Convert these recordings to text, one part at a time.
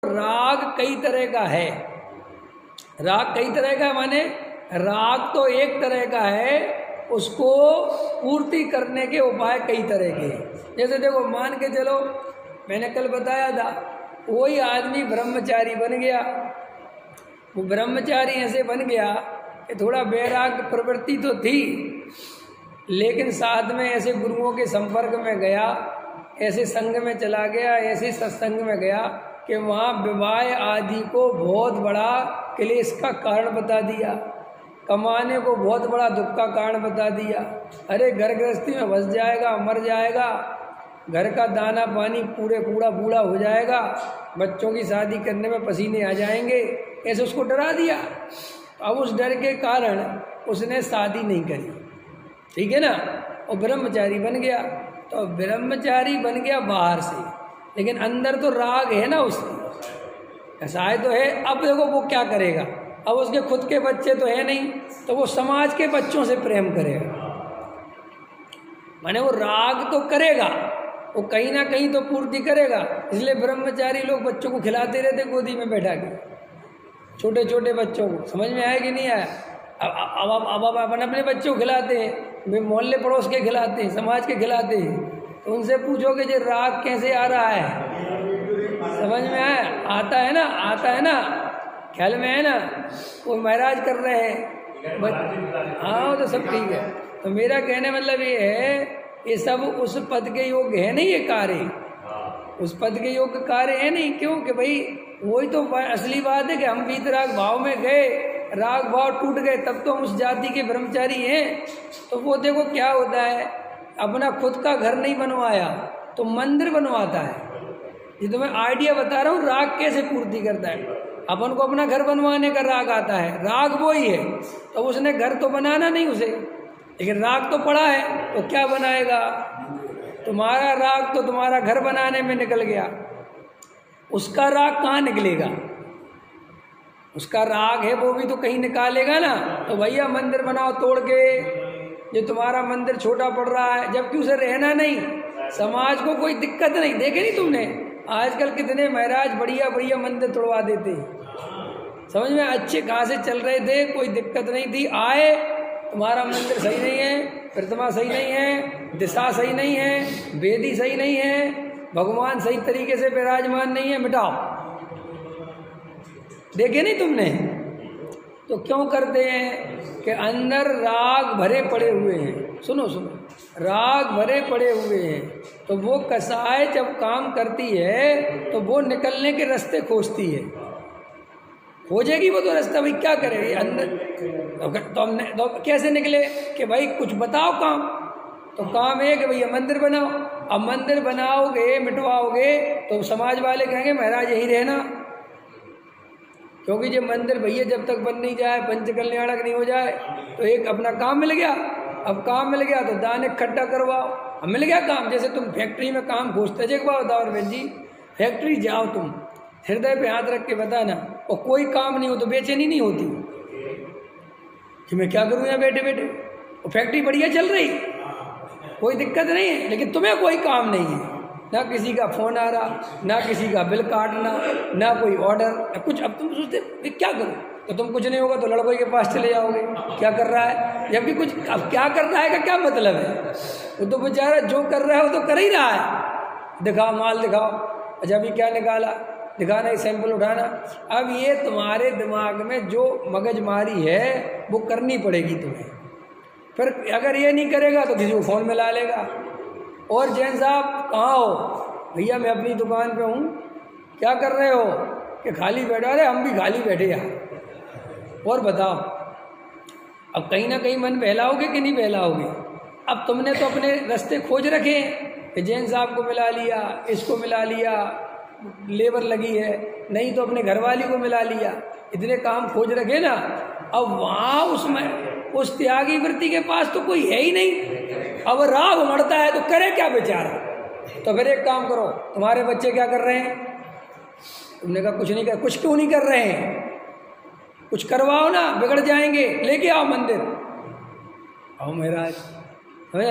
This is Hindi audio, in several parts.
राग कई तरह का है। राग कई तरह का माने राग तो एक तरह का है, उसको पूर्ति करने के उपाय कई तरह के हैं। जैसे देखो मान के चलो, मैंने कल बताया था, वही आदमी ब्रह्मचारी बन गया। वो ब्रह्मचारी ऐसे बन गया कि थोड़ा वैराग प्रवृत्ति तो थी, लेकिन साथ में ऐसे गुरुओं के संपर्क में गया, ऐसे संग में चला गया, ऐसे सत्संग में गया कि वहाँ विवाह आदि को बहुत बड़ा क्लेश का कारण बता दिया, कमाने को बहुत बड़ा दुख का कारण बता दिया। अरे घर गृहस्थी में बस जाएगा, मर जाएगा, घर का दाना पानी पूरा बूढ़ा हो जाएगा, बच्चों की शादी करने में पसीने आ जाएंगे, ऐसे उसको डरा दिया। अब उस डर के कारण उसने शादी नहीं करी, ठीक है ना, और ब्रह्मचारी बन गया। तो ब्रह्मचारी बन गया बाहर से, लेकिन अंदर तो राग है ना उसकी, कसाय तो है। अब देखो वो क्या करेगा, अब उसके खुद के बच्चे तो है नहीं, तो वो समाज के बच्चों से प्रेम करेगा, माने वो राग तो करेगा, वो कहीं ना कहीं तो पूर्ति करेगा। इसलिए ब्रह्मचारी लोग बच्चों को खिलाते रहते गोदी में बैठा के, छोटे छोटे बच्चों को। समझ में आया कि नहीं आया? अब अपन अपने बच्चों को खिलाते हैं, मोहल्ले पड़ोस के खिलाते हैं, समाज के खिलाते हैं, तो उनसे पूछोगे जो राग कैसे आ रहा है, समझ में आया? आता है ना, आता है ना, ख्याल में है ना? वो महाराज कर रहे हैं, हाँ तो सब ठीक है। तो मेरा कहने मतलब ये है, ये सब उस पद के योग्य है नहीं, ये कार्य उस पद के योग्य कार्य है नहीं। क्यों कि भाई वही तो असली बात है कि हम वीतराग भाव में गए, राग भाव टूट गए, तब तो हम उस जाति के ब्रह्मचारी हैं। तो वो देखो क्या होता है, अपना खुद का घर नहीं बनवाया तो मंदिर बनवाता है। ये तो मैं आइडिया बता रहा हूँ, राग कैसे पूर्ति करता है। अपन को अपना घर बनवाने का राग आता है, राग वो ही है, तो उसने घर तो बनाना नहीं उसे, लेकिन राग तो पड़ा है, तो क्या बनाएगा? तुम्हारा राग तो तुम्हारा घर बनाने में निकल गया, उसका राग कहाँ निकलेगा? उसका राग है वो भी तो कहीं निकालेगा ना। तो भैया मंदिर बनाओ तोड़ के, ये तुम्हारा मंदिर छोटा पड़ रहा है, जबकि उसे रहना नहीं, समाज को कोई दिक्कत नहीं। देखे नहीं तुमने आजकल कितने महाराज बढ़िया बढ़िया मंदिर तोड़वा देते, समझ में? अच्छे खासे चल रहे थे, कोई दिक्कत नहीं थी, आए तुम्हारा मंदिर सही नहीं है, प्रतिमा सही नहीं है, दिशा सही नहीं है, वेदी सही नहीं है, भगवान सही तरीके से विराजमान नहीं है, मिटाओ। देखे नहीं तुमने? तो क्यों करते हैं कि अंदर राग भरे पड़े हुए हैं। सुनो सुनो, राग भरे पड़े हुए हैं, तो वो कसाय जब काम करती है तो वो निकलने के रास्ते खोजती है, खोजेगी वो तो रास्ता। भाई क्या करेगी अंदर, तो हमने तो कैसे निकले कि भाई कुछ बताओ काम। तो काम है कि भैया मंदिर बनाओ। अब मंदिर बनाओगे, मिटवाओगे, तो समाज वाले कहेंगे महाराज यहीं रहना, क्योंकि जब मंदिर भैया जब तक बन नहीं जाए, पंच कल्याणक नहीं हो जाए, तो एक अपना काम मिल गया। अब काम मिल गया तो दान इकट्ठा करवाओ। अब मिल गया काम, जैसे तुम फैक्ट्री में काम खोजते थे, बताओ बहन जी, फैक्ट्री जाओ तुम, हृदय पे हाथ रख के बताना, और कोई काम नहीं हो तो बेचैनी नहीं होती कि मैं क्या करूँ यहाँ बैठे बैठे, और फैक्ट्री बढ़िया चल रही, कोई दिक्कत नहीं है, लेकिन तुम्हें कोई काम नहीं है, ना किसी का फोन आ रहा, ना किसी का बिल काटना, ना कोई ऑर्डर, ना कुछ। अब तुम सोचते क्या करो, तो तुम कुछ नहीं होगा तो लड़कों के पास चले जाओगे, क्या कर रहा है, जबकि कुछ अब क्या कर रहा है का क्या मतलब है। वो तो बेचारा जो कर रहा है वो तो कर ही रहा है, दिखाओ माल दिखाओ, अच्छा अभी क्या निकाला, दिखाना, सैंपल उठाना। अब ये तुम्हारे दिमाग में जो मगजमारी है वो करनी पड़ेगी तुम्हें। फिर अगर ये नहीं करेगा तो किसी को फ़ोन में ला लेगा, और जैन साहब कहाँ हो? भैया मैं अपनी दुकान पे हूँ। क्या कर रहे हो? कि खाली बैठा। अरे हम भी खाली बैठे यार। और बताओ, अब कहीं ना कहीं मन बहलाओगे कि नहीं बहलाओगे? अब तुमने तो अपने रास्ते खोज रखे कि जैन साहब को मिला लिया, इसको मिला लिया, लेबर लगी है, नहीं तो अपने घरवाली को मिला लिया, इतने काम खोज रखे ना। अब वहाँ उसमें उस त्यागी वृत्ति के पास तो कोई है ही नहीं। अब राग उमड़ता है तो करे क्या बेचारा? तो फिर एक काम करो, तुम्हारे बच्चे क्या कर रहे हैं? तुमने कहा कुछ नहीं कर। कुछ क्यों नहीं कर रहे हैं? कुछ करवाओ ना, बिगड़ जाएंगे, लेके आओ मंदिर। आओ महाराज,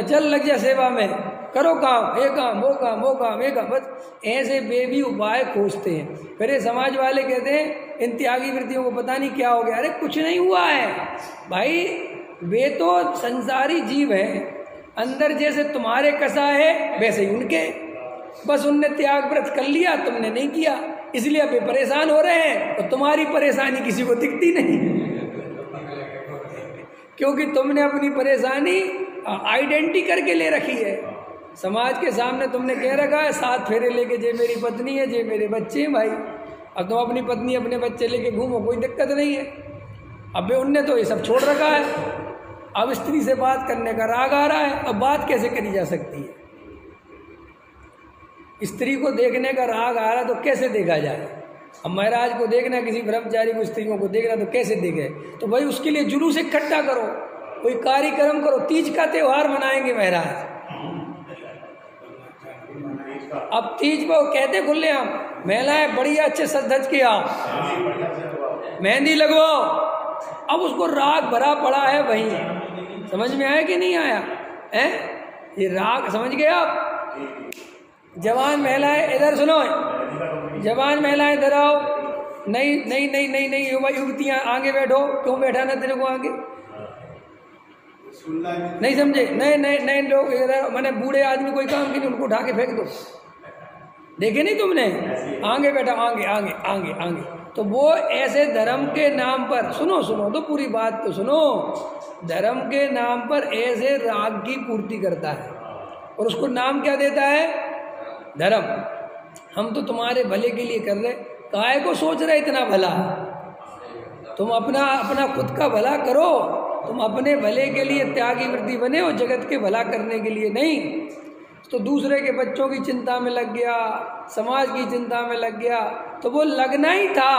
चल लग जा सेवा में, करो काम, ये काम, वो काम, वो काम, ये काम, बस ऐसे बेबी उपाय खोजते हैं। फिर ये समाज वाले कहते हैं इन त्यागी वृत्तियों को पता नहीं क्या हो गया। अरे कुछ नहीं हुआ है भाई, वे तो संसारी जीव हैं, अंदर जैसे तुम्हारे कसा है वैसे ही उनके, बस उनने त्याग व्रत कर लिया, तुमने नहीं किया, इसलिए अब परेशान हो रहे हैं। तो तुम्हारी परेशानी किसी को दिखती नहीं, क्योंकि तुमने अपनी परेशानी आइडेंटिटी करके ले रखी है। समाज के सामने तुमने कह रखा है 7 फेरे लेके जे मेरी पत्नी है, जे मेरे बच्चे हैं भाई। अब तुम अपनी पत्नी अपने बच्चे लेके घूमो, कोई दिक्कत नहीं है। अब उनने तो ये सब छोड़ रखा है, अब स्त्री से बात करने का राग आ रहा है। अब बात कैसे करी जा सकती है? स्त्री को देखने का राग आ रहा है तो कैसे देखा जाए? अब महाराज को देखना, किसी ब्रह्मचारी को, स्त्रियों को देखना तो कैसे देखे? तो भाई उसके लिए जुलूस इकट्ठा करो, कोई कार्यक्रम करो, तीज का त्योहार मनाएंगे महाराज। अब तीज को कहते खुले हम महिलाएं बढ़िया अच्छे सज धज के आओ, मेहंदी लगवाओ। अब उसको राग भरा पड़ा है वहीं, समझ में आया कि नहीं आया है? ये राग समझ गए आप? जवान महिलाएं इधर सुनो, जवान महिलाएं इधर आओ। नहीं नहीं नहीं नहीं नहीं युवा युवतियां आगे बैठो। क्यों बैठाना तेरे को आगे? नहीं समझे? नहीं नहीं नहीं लोग इधर, मैंने बूढ़े आदमी कोई काम की नहीं, उनको उठा के फेंक दो। देखे नहीं तुमने? आगे बैठा, आगे आगे आगे आगे। तो वो ऐसे धर्म के नाम पर, सुनो सुनो तो पूरी बात तो सुनो, धर्म के नाम पर ऐसे राग की पूर्ति करता है और उसको नाम क्या देता है? धर्म। हम तो तुम्हारे भले के लिए कर रहे, काहे को सोच रहे इतना भला? तुम अपना अपना खुद का भला करो, तुम अपने भले के लिए त्यागी वृत्ति बने हो, जगत के भला करने के लिए नहीं। तो दूसरे के बच्चों की चिंता में लग गया, समाज की चिंता में लग गया, तो वो लगना ही था,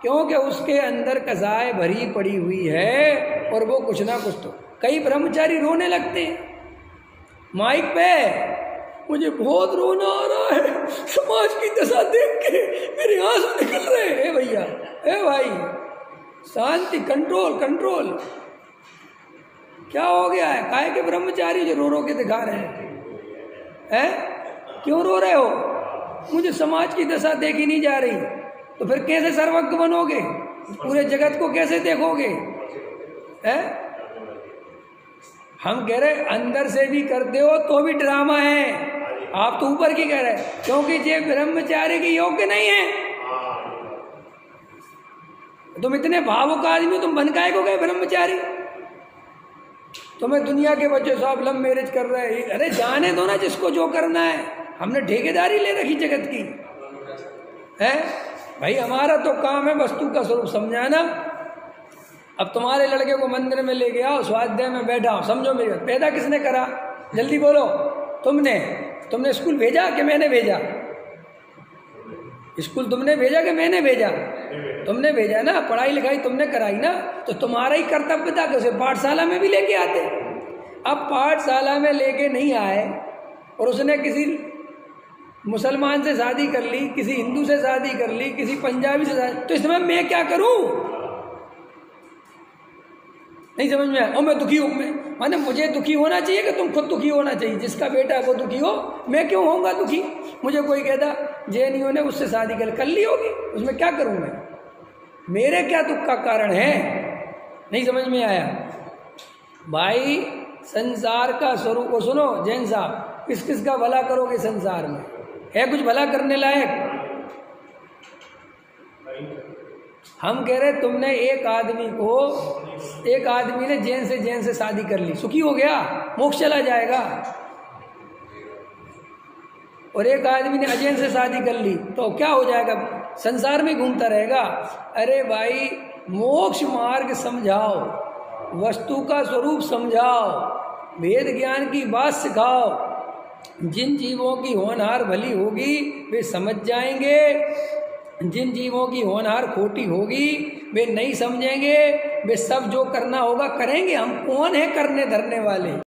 क्योंकि उसके अंदर कसाय भरी पड़ी हुई है और वो कुछ ना कुछ तो। कई ब्रह्मचारी रोने लगते हैं माइक पे, मुझे बहुत रोना आ रहा है, समाज की दशा देख के मेरे आंसू निकल रहे हैं। भैया, ए भाई, शांति, कंट्रोल कंट्रोल। क्या हो गया है? काहे के ब्रह्मचारी जो रो रो के दिखा रहे हैं? क्यों रो रहे हो? मुझे समाज की दशा देखी नहीं जा रही। तो फिर कैसे सर्वज्ञ बनोगे? पूरे जगत को कैसे देखोगे? हम कह रहे अंदर से भी करते हो तो भी ड्रामा है। आप तो ऊपर की कह रहे हैं, क्योंकि ये ब्रह्मचारी के योग्य नहीं है। तुम इतने भावुक आदमी, तुम बन काहे को गए ब्रह्मचारी? तुम्हें दुनिया के बच्चे सब लव मैरिज कर रहे हैं। अरे जाने दो ना जिसको जो करना है, हमने ठेकेदारी ले रखी जगत की है भाई। हमारा तो काम है वस्तु का स्वरूप समझाना। अब तुम्हारे लड़के को मंदिर में लेके आओ, स्वाध्याय में बैठाओ, समझो मेरी बात। पैदा किसने करा? जल्दी बोलो। तुमने स्कूल भेजा कि मैंने भेजा? स्कूल तुमने भेजा कि मैंने भेजा? तुमने भेजा ना, पढ़ाई लिखाई तुमने कराई ना, तो तुम्हारा ही कर्तव्य था कि उसे पाठशाला में भी लेके आते। अब पाठशाला में लेके नहीं आए और उसने किसी मुसलमान से शादी कर ली, किसी हिंदू से शादी कर ली, किसी पंजाबी से शादी, तो इसमें मैं क्या करूं? नहीं समझ में आया? और मैं दुखी हूं, माने मुझे दुखी होना चाहिए कि तुम खुद दुखी होना चाहिए? जिसका बेटा है वो दुखी हो, मैं क्यों होऊंगा दुखी? मुझे कोई कहता जैनियों ने उससे शादी कर ली होगी, उसमें क्या करूं मैं? मेरे क्या दुख का कारण है? नहीं समझ में आया भाई? संसार का स्वरूप को सुनो जैन साहब, किस किस का भला करोगे संसार में? है कुछ भला करने लायक? हम कह रहे तुमने एक आदमी ने जैन से शादी कर ली, सुखी हो गया, मोक्ष चला जाएगा। और एक आदमी ने अजैन से शादी कर ली तो क्या हो जाएगा? संसार में घूमता रहेगा। अरे भाई, मोक्ष मार्ग समझाओ, वस्तु का स्वरूप समझाओ, वेद ज्ञान की बात सिखाओ। जिन जीवों की होनहार भली होगी वे समझ जाएंगे, जिन जीवों की होनहार खोटी होगी वे नहीं समझेंगे। वे सब जो करना होगा करेंगे। हम कौन है करने धरने वाले?